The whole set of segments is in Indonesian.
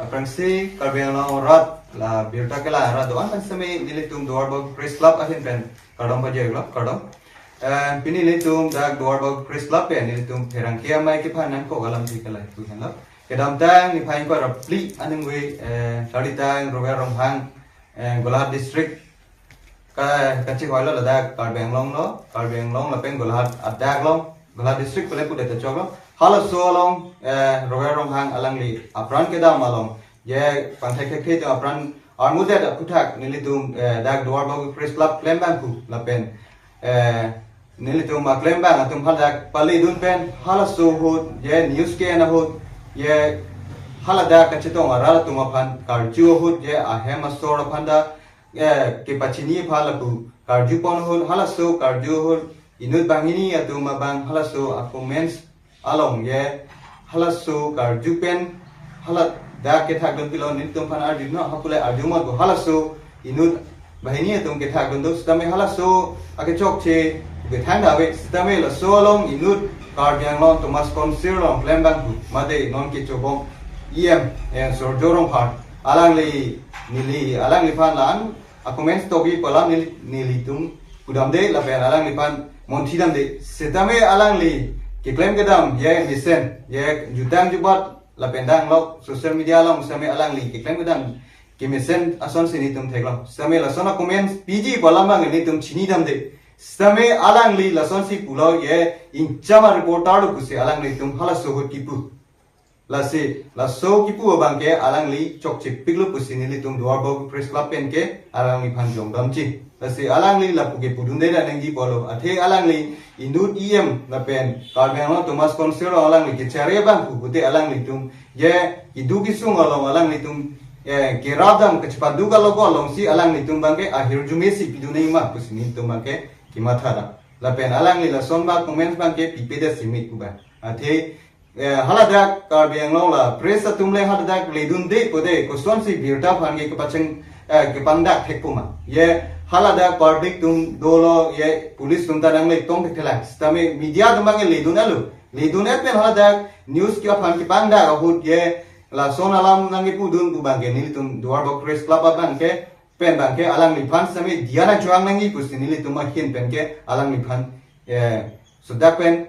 Prangsi karbeng long rat la birta kela rat doan kan sami nilitum Dwarborg Press Club ahin pen kardom pa jeglo kardom pini nilitum dak Dwarborg Press Club pen nilitum perang kia mai ki phanan ko galam ti kala tu kan la kedam tang ni phain ko rapli anung we tadi tang roga rong hang Golhat district ka kachi hoilo la dak karbeng long la pen Golhat adak long Golhat district pele pu de chok long hala so long roga rong hang alangli apran kedam along ye panthai khe apran armude da kuthak nilitum dak Dwarborg Press Club klembang ku la pen nilitum ma klembang atum hal dak pali dun pen hala so hot ye news ke na hot ye hala dak kachitong ara tum aphan karju hot ye ahem astor phanda ke pachini phala ku karju pon hot hala so karju hot inut bangini atum bang hala so comments along ye hala so karju pen hala da ke thak don pilon nin tum phan arju no hapule arju mo go hala so inut bahini tum ke thak don do stame hala so ake chok che be thang da we stame la so long inut karbyang long Thomas Konsir long klembang bu made non ke chobong em so jorong phat alangli alangli phan lang a comments to bi palam nili tum kudam de la pen alangli phan monthi dam de setame alangli ke claim kedam ye misen ye jutang jubat la pendang lok social media long same alangli ke claim kedam ke misen ason sini tum theklam same la sona comments pg balama ni tum chini dam de same alangli la son si pulo ye in chama reporter ku se alangli tum hala so kipu la se la so kipu bang ke alangli chok chik piglu ku sini li tum Dwarborg Press Club pen ke alangli phan jong dam chi la se alangli la pu ke pudun de da nang ji polo athe alangli indut la pen karbeng Thomas Konsir alangli ke chare bang ku bute alangli tum ye idu ki sung alangli tum ke radam ke chpadu ga logo along si alangli tum bang ke ahir jumesi pidunei ma ku sini tum bang ke kimathara la pen alangli la sonba comments bang ke pipeda simit ku ba athe haladak karbeng la press tumle haladak ledun de pode ko son si birta phange ke pacheng ke pangdak thekuma ye halada public tum dolo ye police tum tadang le tong thela stame media tum bang ledun pen halada news ki phan ki pangda hut ye la son alam nangi pudun tu bang ke nili tum Dwarborg Press Club bang ke pen bang ke alang li phan same diana chuang nangi ku sinili tum hin pen ke alang li phan sudak pen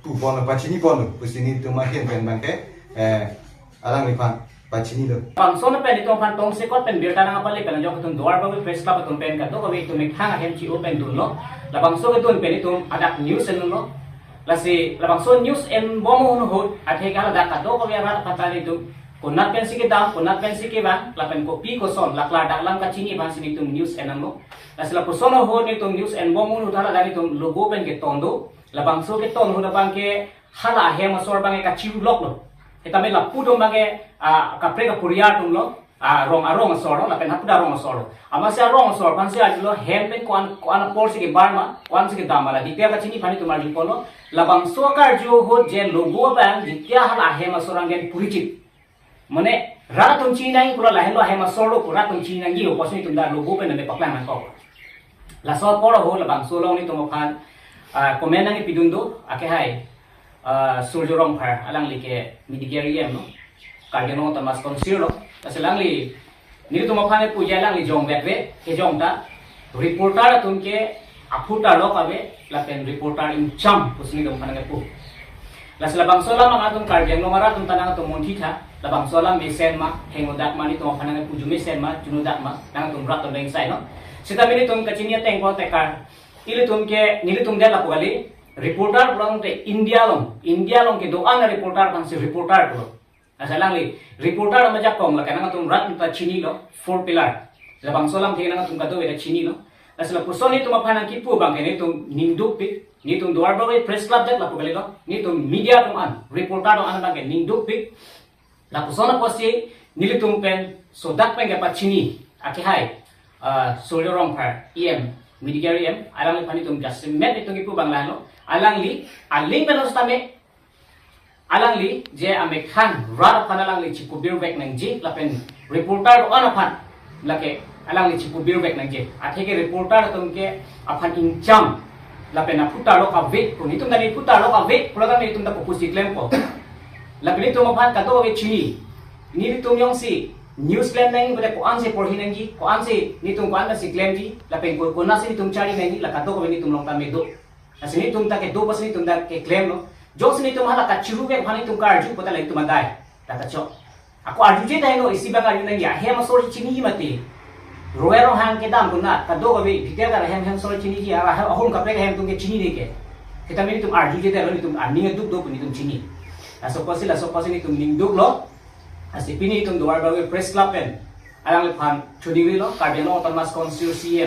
tu pon pachini pon ku sini tum hin pen bang ke alang li phan pachini lo pangson pen itong phan tong sekot pen birta nang apale pen jok tum Dwarborg Press Club tum pen ka to ko tum thang hem chi open dun lo la pangso ke tun pen itum adak news en lo la si la pangso news en bomo hun hot athe ka la ka to ko ya rat patani tum kunat pen sike dam kunat pen sike bang la pen kopi ko son la kla dak lam ka chini ban sini tum news en lo la sila pusono ho ni tum news en bomo hun utara dani tum logo pen ke tondo la bangso ke ton hun bang ke hala hem asor bang ka chiu lok lo eta me la pudong bang ka pre ka puriya tum lo arong asor la pen hapuda rong asor amasya rong asor pan sia lo hem pen kwan por sike barma kwan sike damala dipya ka chini pani tumar lipono la bangso ka jo ho je logo bang ditya hala hem asor angen purichit mane ra tum china ngi pura la hen lo hem asor lo pura tum china ngi o posni tum da logo pen ne paklan man ko la so por ho la bangso lo ni tum phan komen nang pidundo ake hai surjorong phar alang like midigeriam no kageno Thomas Konsir lo asalang li ni tum phane puja lang li jong betwe ke jong ta reporter tum ke aputa lo kabe la pen reporter in cham pusni tum phane pu la sala bangsola ma tum kageno mara tum tanang tum monthi tha la bangsola mesen ma hengodak mani tum phane pu jume sen ma junudak ma nang tum rat tum sai no sita mini tum kachinia tengko tekar ili tum ke nili tum dela pugali reporter pulang te India long ke doan reporter kan si reporter pulo asalang li reporter ma jak kong la kana tum rat ta chini lo four pillar la bangsolam the na tum ka do eta chini lo asala pusoni tum phana ki pu bang ni tum ningduk pi ni tum Dwarborg Press Club dak la pugali lo ni tum media tum an reporter tum an bang ningduk pi la pusona posi nili tum pen so dak pen pa chini ake hai solorong par midigeriam alang li pani tum jasmet itu ipu bangla lo alang li aling penos tame alang li je ame khan rar panalang li chiku birbek nang je lapen reporter on aphan lake alang li chiku birbek nang je athe ke reporter tum ke aphan incham lapen aputa lo ka vet ko nitum dani puta lo ka vet pulang nitum da pupusi klem ko lapen tum aphan ka to ve chini ni tum yong si news claim nang bole ko an se por hinang ji ko an se ni tum ko an si claim ji la pen ko na se ni tum chari nang la ka to ko ni tum long ta me do asi ni tum ta ke do pas ni tum da ke claim no jo se ni tum hala ka chiru ke phani tum ka arju pata lai tum dai ta ka cho aku arju je dai no isi banga ni nang ya he ma so chini ji mati roero hang ke dam kunna ka do ko be bhitel ka hem hem so chini ji ara ahum ka pe hem tum ke chini de ke kita ni tum arju je dai lo ni tum ani duk do ni tum chini la so pasi ni tum ning duk lo asi pini tum duar bawe press club pen alang lephan chudingri lo Cardinal Thomas Constituency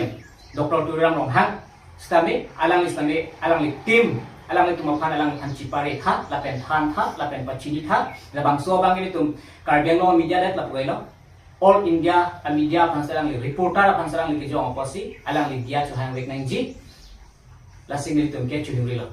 Dr. Turam Longhang stame alang li tim alang li tum phan alang han chipare tha lapen than tha lapen pachini tha labang so bang ini tum Cardinal media dat lap lo all India media phan salang li reporter phan salang li ke jong posi alang li dia chu hang wek nang ji la sing li tum ke chudingri lo